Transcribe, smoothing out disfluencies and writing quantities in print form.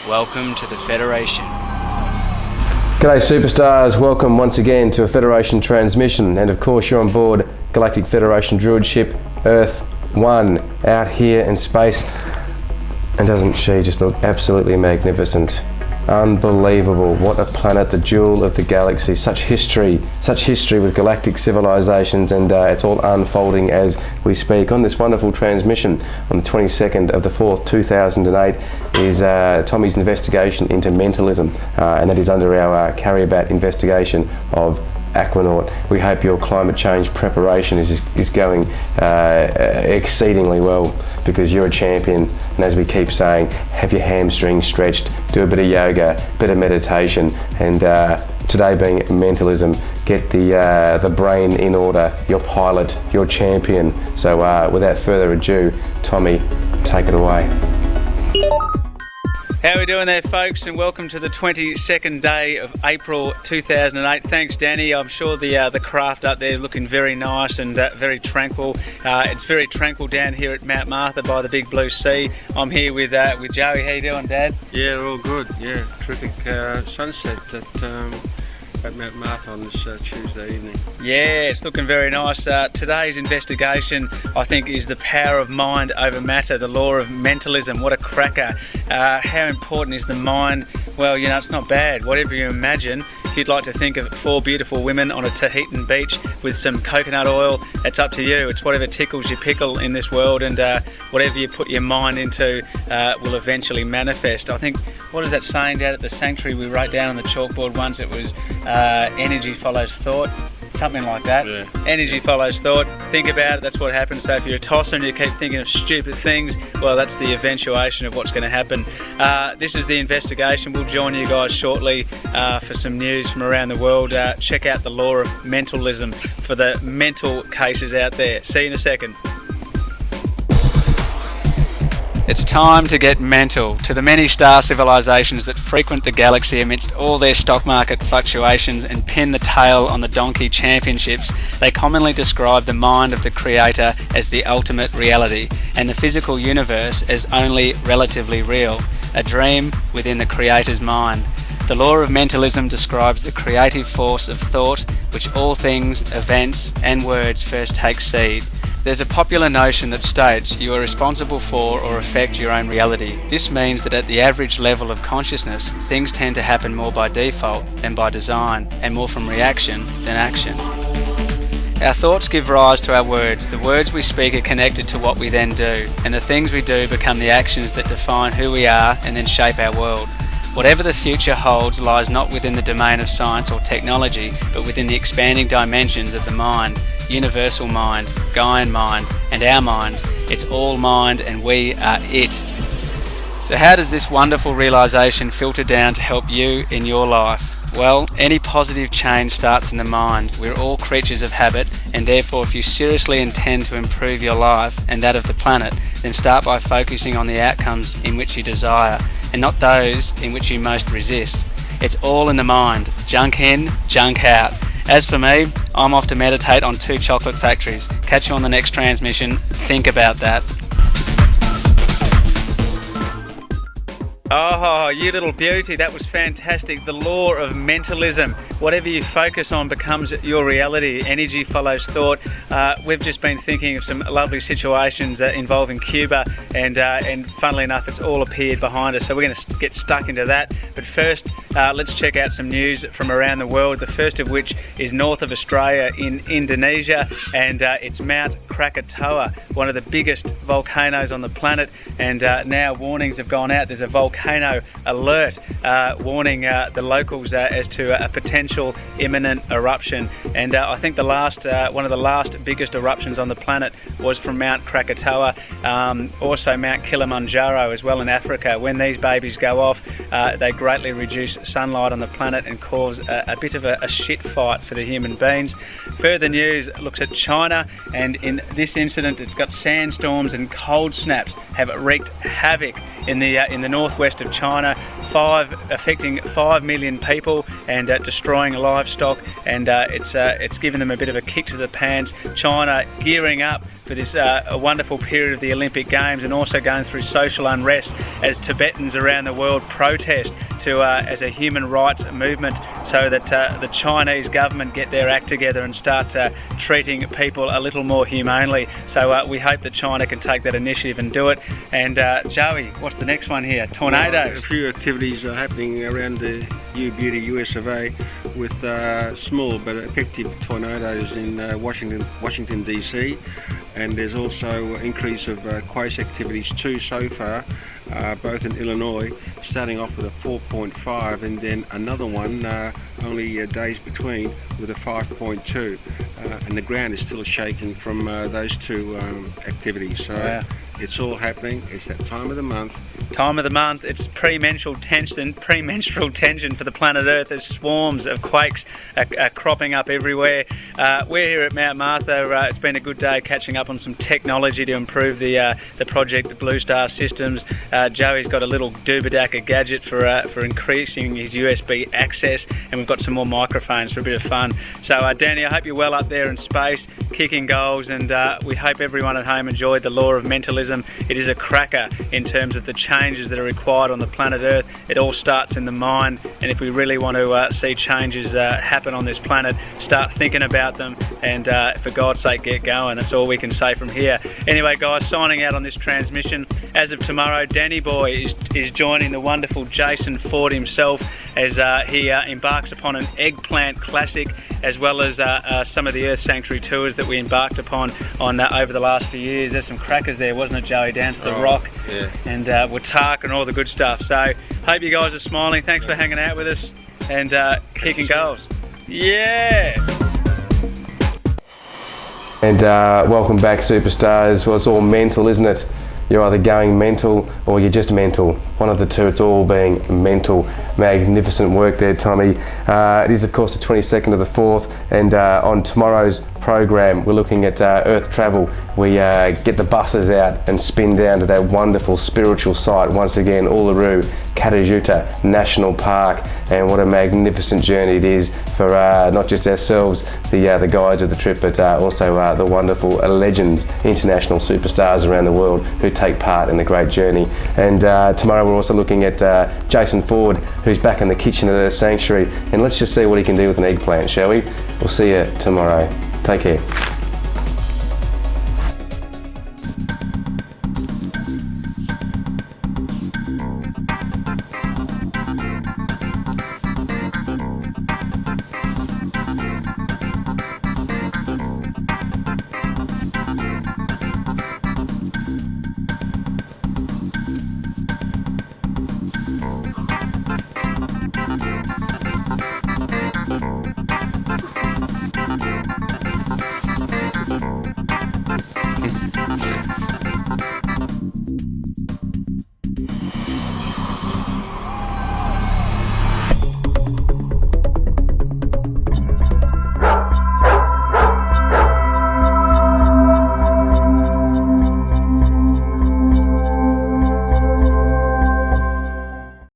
Welcome to the Federation. G'day superstars, welcome once again to a Federation transmission, and of course you're on board Galactic Federation druid ship Earth 1 out here in space. And doesn't she just look absolutely magnificent? Unbelievable, what a planet, the jewel of the galaxy. Such history with galactic civilizations, and it's all unfolding as we speak. On this wonderful transmission on the 22nd of the 4th 2008 is Tommy's investigation into mentalism, and that is under our Carrier-Bat investigation of Aquanaut. We hope your climate change preparation is going exceedingly well, because you're a champion. And as we keep saying, have your hamstrings stretched, do a bit of yoga, bit of meditation, and today being mentalism, get the brain in order. Your pilot, your champion. So without further ado, Tommy, take it away. How are we doing there, folks, and welcome to the 22nd day of April 2008. Thanks, Danny. I'm sure the craft up there is looking very nice and very tranquil. It's very tranquil down here at Mount Martha by the big blue sea. I'm here with Joey. How you doing, Dad? Yeah, all good. Yeah, terrific sunset at Mount Martha on this Tuesday evening. Yeah, it's looking very nice. Today's investigation, I think, is the power of mind over matter, the law of mentalism. What a cracker. How important is the mind? Well, you know, it's not bad. Whatever you imagine, if you'd like to think of 4 beautiful women on a Tahitian beach with some coconut oil, it's up to you. It's whatever tickles your pickle in this world, and whatever you put your mind into will eventually manifest. I think, what is that saying down at the sanctuary we wrote down on the chalkboard once? It was energy follows thought. Something like that. Yeah. Energy follows thought. Think about it, that's what happens. So if you're a tosser and you keep thinking of stupid things, well, that's the eventuation of what's going to happen. This is the investigation. We'll join you guys shortly for some news from around the world. Check out the law of mentalism for the mental cases out there. See you in a second. It's time to get mental. To the many star civilizations that frequent the galaxy amidst all their stock market fluctuations and pin the tail on the donkey championships, they commonly describe the mind of the creator as the ultimate reality, and the physical universe as only relatively real, a dream within the creator's mind. The law of mentalism describes the creative force of thought, which all things, events, and words first take seed. There's a popular notion that states you are responsible for or affect your own reality. This means that at the average level of consciousness, things tend to happen more by default than by design, and more from reaction than action. Our thoughts give rise to our words. The words we speak are connected to what we then do, and the things we do become the actions that define who we are and then shape our world. Whatever the future holds lies not within the domain of science or technology, but within the expanding dimensions of the mind. Universal mind, Gaian mind, and our minds. It's all mind, and we are it. So how does this wonderful realization filter down to help you in your life? Well, any positive change starts in the mind. We're all creatures of habit, and therefore if you seriously intend to improve your life and that of the planet, then start by focusing on the outcomes in which you desire, and not those in which you most resist. It's all in the mind. Junk in, junk out. As for me, I'm off to meditate on 2 chocolate factories. Catch you on the next transmission. Think about that. Oh, you little beauty, that was fantastic. The law of mentalism. Whatever you focus on becomes your reality. Energy follows thought. We've just been thinking of some lovely situations involving Cuba, and funnily enough, it's all appeared behind us. So we're going to get stuck into that. But first, let's check out some news from around the world. The first of which is north of Australia in Indonesia, and it's Mount Krakatau, one of the biggest volcanoes on the planet. And now warnings have gone out. There's a volcano alert warning the locals as to a potential imminent eruption. And I think one of the last biggest eruptions on the planet was from Mount Krakatau, also Mount Kilimanjaro as well in Africa. When these babies go off, they greatly reduce sunlight on the planet and cause a bit of a shit fight for the human beings. Further news looks at China, and in this incident it's got sandstorms and cold snaps have wreaked havoc in the northwest of China, affecting 5 million people and destroying livestock, and it's given them a bit of a kick to the pants. China gearing up for this a wonderful period of the Olympic Games, and also going through social unrest as Tibetans around the world protest as a human rights movement, so that the Chinese government get their act together and start treating people a little more humanely. So we hope that China can take that initiative and do it. And Joey, what's the next one here? Tornadoes. Well, a few activities are happening around the Beauty US of A with small but effective tornadoes in Washington DC, and there's also increase of quake activities too so far, both in Illinois, starting off with a 4.5 and then another one only days between with a 5.2, and the ground is still shaking from those two activities. So wow. It's all happening. It's that time of the month. It's premenstrual tension for the planet Earth as swarms of quakes are cropping up everywhere. We're here at Mount Martha. It's been a good day catching up on some technology to improve the project, the Bluestar systems. Joey's got a little doobadaka gadget for increasing his USB access, and we've got some more microphones for a bit of fun. So Danny, I hope you're well up there in space, kicking goals, and we hope everyone at home enjoyed the law of mentalism. It is a cracker in terms of the changes that are required on the planet Earth. It all starts in the mind, and if we really want to see changes happen on this planet, start thinking about them, and for God's sake, get going. That's all we can say from here. Anyway, guys, signing out on this transmission. As of tomorrow, Danny Boy is joining the wonderful Jason Ford himself as he embarks upon an eggplant classic, as well as some of the Earth Sanctuary tours that we embarked upon over the last few years. There's some crackers there, wasn't it, Joey? Down to the Rock, yeah. And Watak and all the good stuff. So hope you guys are smiling. Thanks for hanging out with us and kicking goals. Yeah. And welcome back, superstars. Well, it's all mental, isn't it? You're either going mental or you're just mental. One of the two, it's all being mental. Magnificent work there, Tommy. It is, of course, the 22nd of the 4th, and on tomorrow's program, we're looking at Earth travel. We get the buses out and spin down to that wonderful spiritual site once again, Uluru Katajuta National Park, and what a magnificent journey it is for not just ourselves, the guides of the trip, but also the wonderful legends, international superstars around the world who take part in the great journey. And tomorrow we're also looking at Jason Ford, who's back in the kitchen at the sanctuary, and let's just see what he can do with an eggplant, shall we? We'll see you tomorrow. Take care.